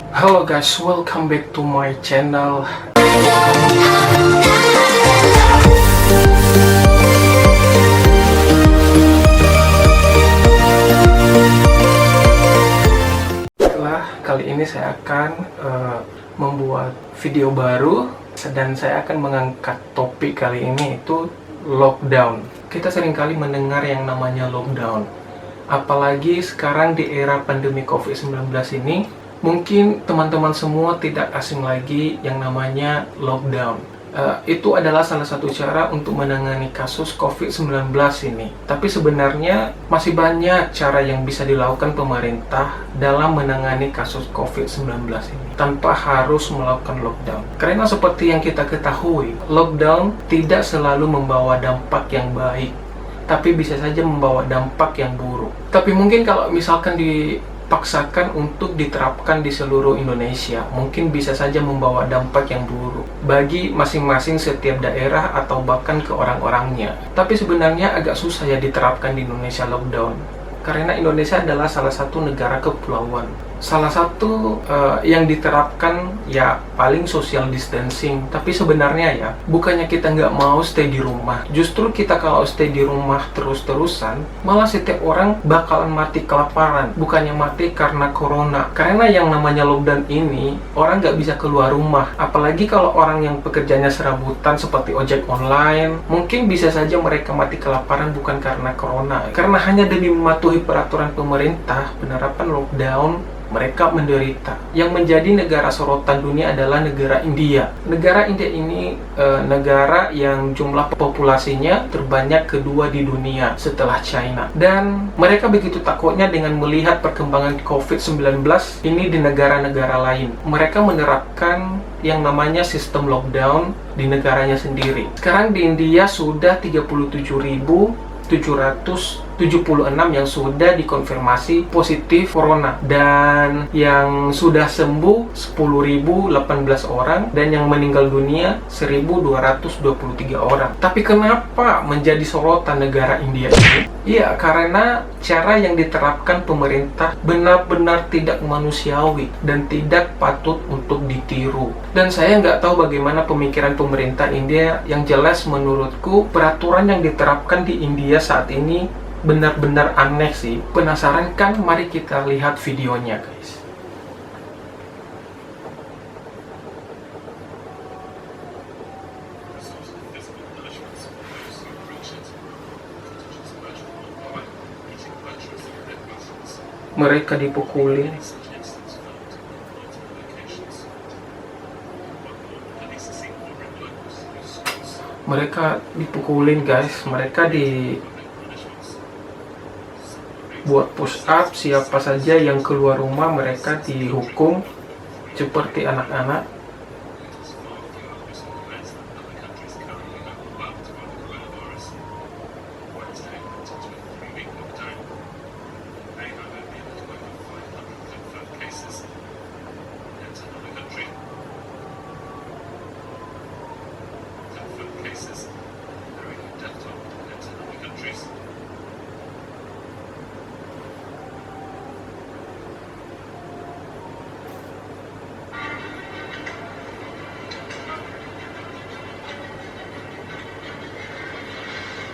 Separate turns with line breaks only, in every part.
Halo guys, welcome back to my channel. Kali ini saya akan membuat video baru dan saya akan mengangkat topik kali ini itu lockdown. Kita seringkali mendengar yang namanya lockdown. Apalagi sekarang di era pandemi COVID-19 ini, mungkin teman-teman semua tidak asing lagi yang namanya lockdown. Itu adalah salah satu cara untuk menangani kasus COVID-19 ini. Tapi sebenarnya masih banyak cara yang bisa dilakukan pemerintah dalam menangani kasus COVID-19 ini tanpa harus melakukan lockdown. Karena seperti yang kita ketahui, lockdown tidak selalu membawa dampak yang baik, tapi bisa saja membawa dampak yang buruk. Tapi mungkin kalau misalkan dipaksakan untuk diterapkan di seluruh Indonesia, mungkin bisa saja membawa dampak yang buruk bagi masing-masing setiap daerah atau bahkan ke orang-orangnya. Tapi sebenarnya agak susah ya diterapkan di Indonesia lockdown, karena Indonesia adalah salah satu negara kepulauan. Salah satu yang diterapkan ya paling social distancing. Tapi sebenarnya ya, bukannya kita nggak mau stay di rumah. Justru kita kalau stay di rumah terus-terusan, malah setiap orang bakalan mati kelaparan. Bukannya mati karena corona. Karena yang namanya lockdown ini, orang nggak bisa keluar rumah. Apalagi kalau orang yang pekerjaannya serabutan seperti ojek online, mungkin bisa saja mereka mati kelaparan bukan karena corona. Karena hanya demi mematuhi peraturan pemerintah penerapan lockdown, mereka menderita. Yang menjadi negara sorotan dunia adalah negara India. Negara India ini negara yang jumlah populasinya terbanyak kedua di dunia setelah China. Dan mereka begitu takutnya dengan melihat perkembangan COVID-19 ini di negara-negara lain. Mereka menerapkan yang namanya sistem lockdown di negaranya sendiri. Sekarang di India sudah 37.776 yang sudah dikonfirmasi positif corona, dan yang sudah sembuh 10.018 orang, dan yang meninggal dunia 1.223 orang. Tapi kenapa menjadi sorotan negara India ini? Iya, karena cara yang diterapkan pemerintah benar-benar tidak manusiawi dan tidak patut untuk ditiru. Dan saya nggak tahu bagaimana pemikiran pemerintah India. Yang jelas menurutku peraturan yang diterapkan di India saat ini benar-benar aneh sih. Penasaran kan? Mari kita lihat videonya guys. Mereka dipukulin. Mereka dipukulin guys. Mereka buat push up. Siapa saja yang keluar rumah mereka dihukum seperti anak-anak.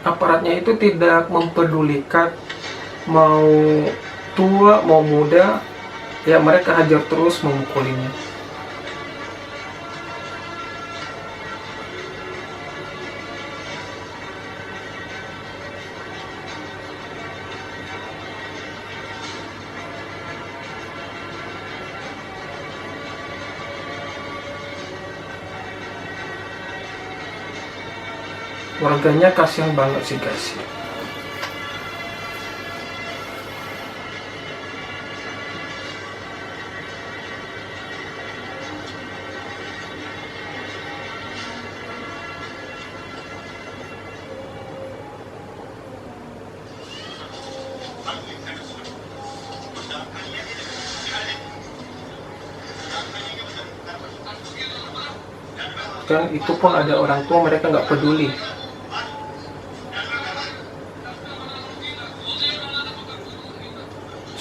Aparatnya itu tidak mempedulikan mau tua mau muda, ya mereka hajar terus memukulinya. Warganya kasihan banget sih guys. Dan itu pun ada orang tua, mereka nggak peduli.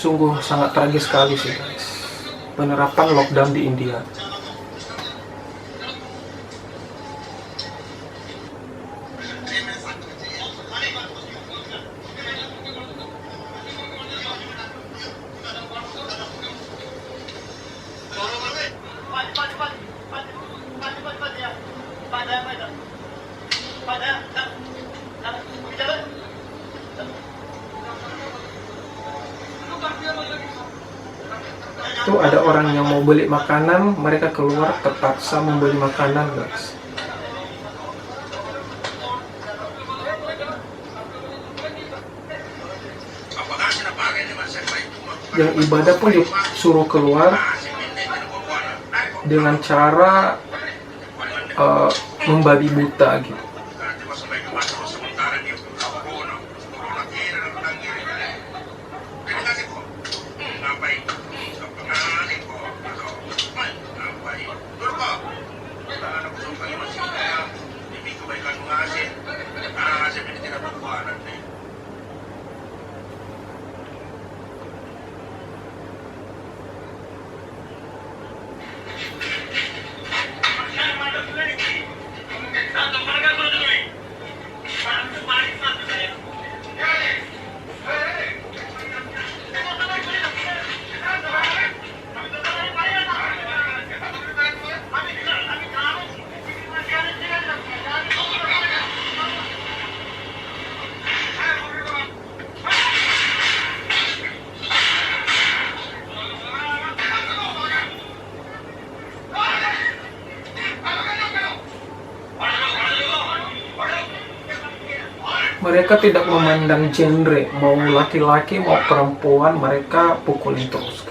Sungguh sangat tragis sekali sih guys. penerapan lockdown di India. Itu ada orang yang mau beli makanan, mereka keluar terpaksa membeli makanan, guys. Yang ibadah pun disuruh keluar dengan cara membabi buta gitu. Mereka tidak memandang genre, mau laki-laki mau perempuan, mereka pukulin terus.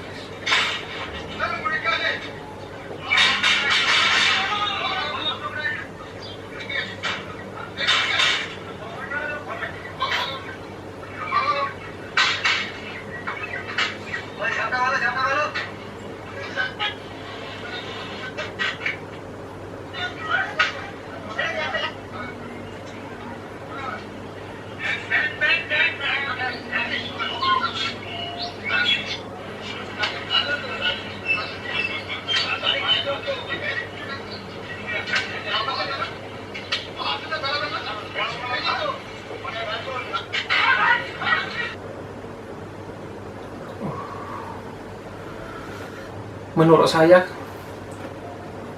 Menurut saya,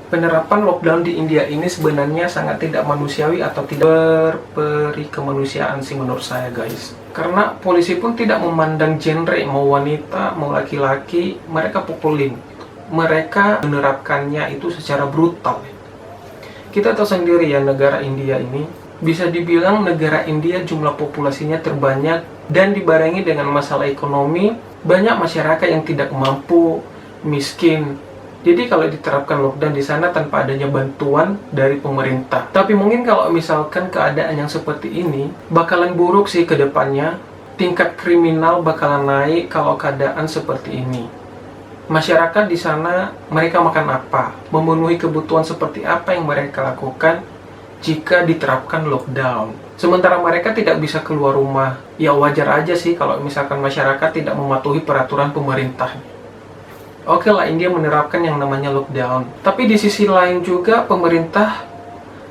penerapan lockdown di India ini sebenarnya sangat tidak manusiawi atau tidak berperi kemanusiaan sih menurut saya, guys. Karena polisi pun tidak memandang genre, mau wanita, mau laki-laki, mereka pukulin. Mereka menerapkannya itu secara brutal. Kita tahu sendiri ya, negara India ini bisa dibilang negara India jumlah populasinya terbanyak dan dibarengi dengan masalah ekonomi, banyak masyarakat yang tidak mampu, miskin. Jadi kalau diterapkan lockdown di sana tanpa adanya bantuan dari pemerintah. Tapi mungkin kalau misalkan keadaan yang seperti ini bakalan buruk sih ke depannya. Tingkat kriminal bakalan naik kalau keadaan seperti ini. Masyarakat di sana mereka makan apa? Memenuhi kebutuhan seperti apa yang mereka lakukan jika diterapkan lockdown? Sementara mereka tidak bisa keluar rumah. Ya wajar aja sih kalau misalkan masyarakat tidak mematuhi peraturan pemerintah. Oke lah, India menerapkan yang namanya lockdown. Tapi di sisi lain juga pemerintah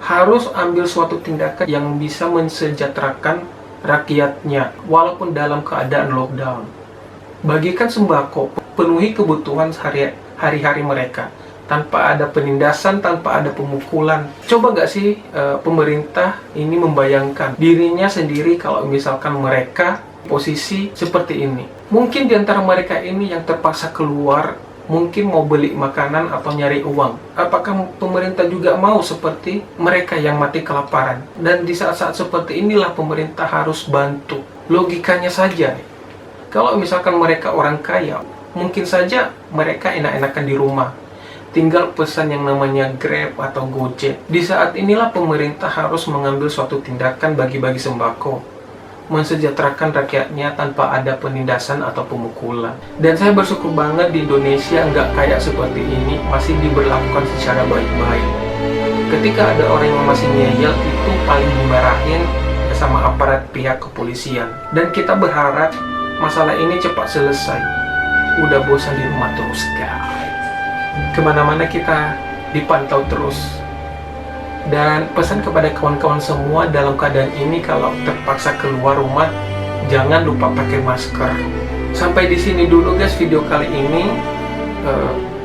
harus ambil suatu tindakan yang bisa mensejahterakan rakyatnya walaupun dalam keadaan lockdown. Bagikan sembako, penuhi kebutuhan hari-hari mereka tanpa ada penindasan, tanpa ada pemukulan. Coba nggak sih pemerintah ini membayangkan dirinya sendiri kalau misalkan mereka posisi seperti ini? Mungkin di antara mereka ini yang terpaksa keluar, mungkin mau beli makanan atau nyari uang. Apakah pemerintah juga mau seperti mereka yang mati kelaparan? Dan di saat-saat seperti inilah pemerintah harus bantu. Logikanya saja, kalau misalkan mereka orang kaya, mungkin saja mereka enak-enakan di rumah, tinggal pesan yang namanya Grab atau Gojek. Di saat inilah pemerintah harus mengambil suatu tindakan bagi-bagi sembako, mensejahterakan rakyatnya tanpa ada penindasan atau pemukulan. Dan saya bersyukur banget di Indonesia nggak kayak seperti ini, masih diberlakukan secara baik-baik. Ketika ada orang yang masih ngeyel, itu paling dimarahin sama aparat pihak kepolisian. Dan kita berharap masalah ini cepat selesai. Udah bosan di rumah terus, guys. kemana-mana kita dipantau terus. Dan pesan kepada kawan-kawan semua dalam keadaan ini, kalau terpaksa keluar rumah, jangan lupa pakai masker. Sampai di sini dulu guys video kali ini.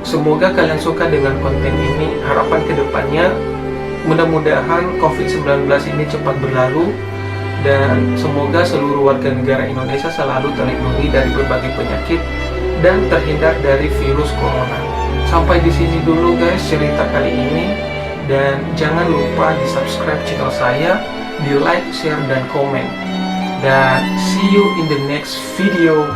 Semoga kalian suka dengan konten ini. Harapan kedepannya, mudah-mudahan COVID-19 ini cepat berlalu, dan semoga seluruh warga negara Indonesia selalu terlindungi dari berbagai penyakit dan terhindar dari virus corona. Sampai di sini dulu guys cerita kali ini, dan jangan lupa di subscribe channel saya, di like, share, dan komen. Dan see you in the next video.